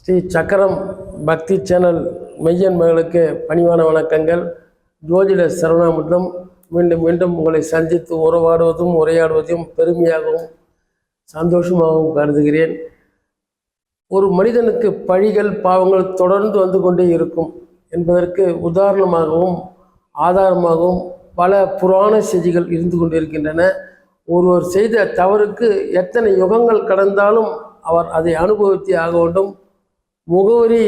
ஸ்ரீ சக்கரம் பக்தி சேனல் மெய்யன்பர்களுக்கு பணிவான வணக்கங்கள். ஜோதிட சரவணாமிர்தம் மீண்டும் மீண்டும் உங்களை சந்தித்து உறவாடுவதும் உரையாடுவதும் பெருமையாகவும் சந்தோஷமாகவும் கருதுகிறேன். ஒரு மனிதனுக்கு பழிகள் பாவங்கள் தொடர்ந்து வந்து கொண்டே இருக்கும் என்பதற்கு உதாரணமாகவும் ஆதாரமாகவும் பல புராண செய்திகள் இருந்து கொண்டிருக்கின்றன. ஒருவர் செய்த தவறுக்கு எத்தனை யுகங்கள் கடந்தாலும் அவர் அதை அனுபவித்தே ஆக வேண்டும். முகவரி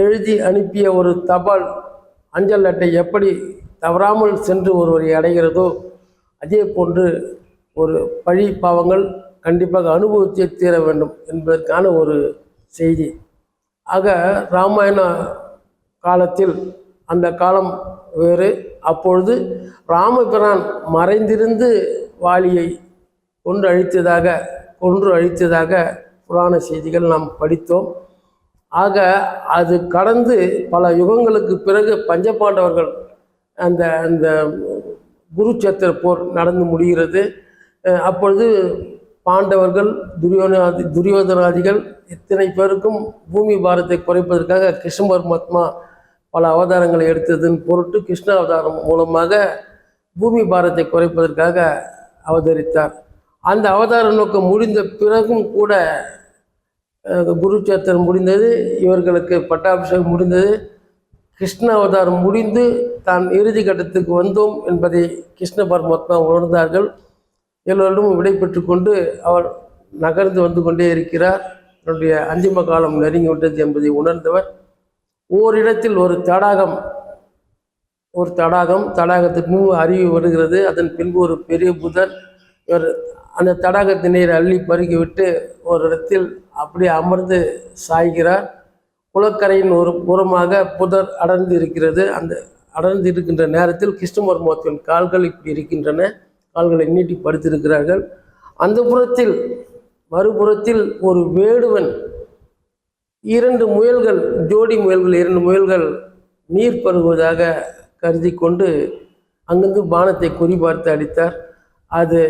எழுதி அனுப்பிய ஒரு தபால் அஞ்சல் அட்டை எப்படி தவறாமல் சென்று ஒருவரை அடைகிறதோ அதே போன்று ஒரு பழி பாவங்கள் கண்டிப்பாக அனுபவித்தே தீர வேண்டும் என்பதற்கான ஒரு செய்தி. ஆக ராமாயண காலத்தில் அந்த காலம் வேறு. அப்பொழுது ராமபிரான் மறைந்திருந்து வாலியை கொன்று அழித்ததாக புராண செய்திகள் நாம் படித்தோம். ஆக அது கடந்து பல யுகங்களுக்கு பிறகு பஞ்சபாண்டவர்கள் அந்த அந்த குருச்சேத்திர போர் நடந்து முடிகிறது. அப்பொழுது பாண்டவர்கள் துரியோதனாதிகள் இத்தனை பேருக்கும் பூமி பாரத்தை குறைப்பதற்காக கிருஷ்ண பரமாத்மா பல அவதாரங்களை எடுத்ததன் பொருட்டு கிருஷ்ண அவதாரம் மூலமாக பூமி பாரத்தை குறைப்பதற்காக அவதரித்தார். அந்த அவதார நோக்கம் முடிந்த பிறகும் கூட குருச்சேத்திரம் முடிந்தது, இவர்களுக்கு பட்டாபிஷேகம் முடிந்தது, கிருஷ்ண அவதாரம் முடிந்து தான் இறுதி கட்டத்துக்கு வந்தோம் என்பதை கிருஷ்ண பரமாத்மா உணர்ந்தார்கள். எல்லோரும் விடை பெற்று கொண்டு அவர் நகர்ந்து வந்து கொண்டே இருக்கிறார். என்னுடைய அந்திம காலம் நெருங்கிவிட்டது என்பதை உணர்ந்தவர் ஓரிடத்தில் ஒரு தடாகத்துக்கு முன்பு அருவி வருகிறது. அதன் பின்பு ஒரு பெரிய புதர். இவர் அந்த தடாகத்து நீரை அள்ளி பருகிவிட்டு ஒரு இடத்தில் அப்படியே அமர்ந்து சாய்கிறார். குளக்கரையின் ஒரு புறமாக புதர் அடர்ந்து இருக்கிறது. அந்த அடர்ந்து இருக்கின்ற நேரத்தில் கிருஷ்ண பரமாத்மாவின் கால்கள் இப்படி இருக்கின்றன. கால்களை நீட்டி படுத்திருக்கிறார்கள். அந்த புறத்தில் மறுபுறத்தில் ஒரு வேடுவன் ஜோடி முயல்கள் 2 முயல்கள் நீர் பருகுவதாக கருதி கொண்டு அங்கிருந்து பானத்தை குறிபார்த்து அடித்தார். அது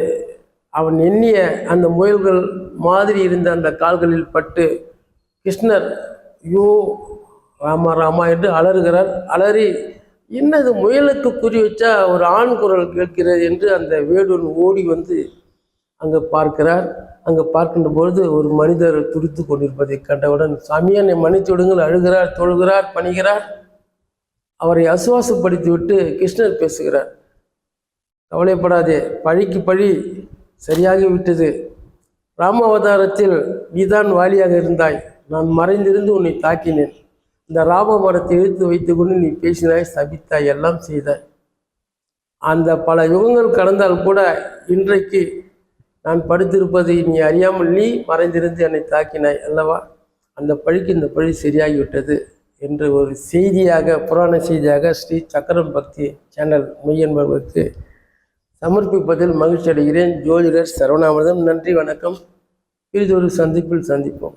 அவன் எண்ணிய அந்த முயல்கள் மாதிரி இருந்த அந்த கால்களில் பட்டு கிருஷ்ணர் ஐயோ ராமா ராமா என்று அலறுகிறார். அலறி என்னது முயலுக்கு குறி வச்சா ஒரு ஆண் குரல் கேட்கிறது என்று அந்த வேடுவன் ஓடி வந்து அங்கே பார்க்கிறார். அங்கே பார்க்கின்ற பொழுது ஒரு மனிதர் துடித்து கொண்டிருப்பதை கண்டவுடன் சாமியா என்னை மன்னித்து விடுங்கள், அழுகிறார், தொழுகிறார், பணிகிறார். அவரை அசுவாசப்படுத்தி விட்டு கிருஷ்ணர் பேசுகிறார். கவலைப்படாதே, பழிக்கு பழி சரியாகி விட்டது. ராம அவதாரத்தில் நீதான் வாலியாக இருந்தாய், நான் மறைந்திருந்து உன்னை தாக்கினேன். இந்த ராம மரத்தை இழுத்து வைத்து கொண்டு நீ பேசினாய், சபித்தாய், எல்லாம் செய்தாய். அந்த பல யுகங்கள் கடந்தால் கூட இன்றைக்கு நான் படுத்திருப்பதை நீ அறியாமல் நீ மறைந்திருந்து என்னை தாக்கினாய் அல்லவா? அந்த பழிக்கு இந்த பழி சரியாகிவிட்டது என்று ஒரு செய்தியாக, புராண செய்தியாக ஸ்ரீ சக்கரம் பக்தி சேனல் மெய்யன்பர்களுக்கு சமர்ப்பிப்பதில் மகிழ்ச்சி அடைகிறேன். ஜோதிடர் சரவணாமிர்தம். நன்றி, வணக்கம். பிறிதொரு சந்திப்பில் சந்திப்போம்.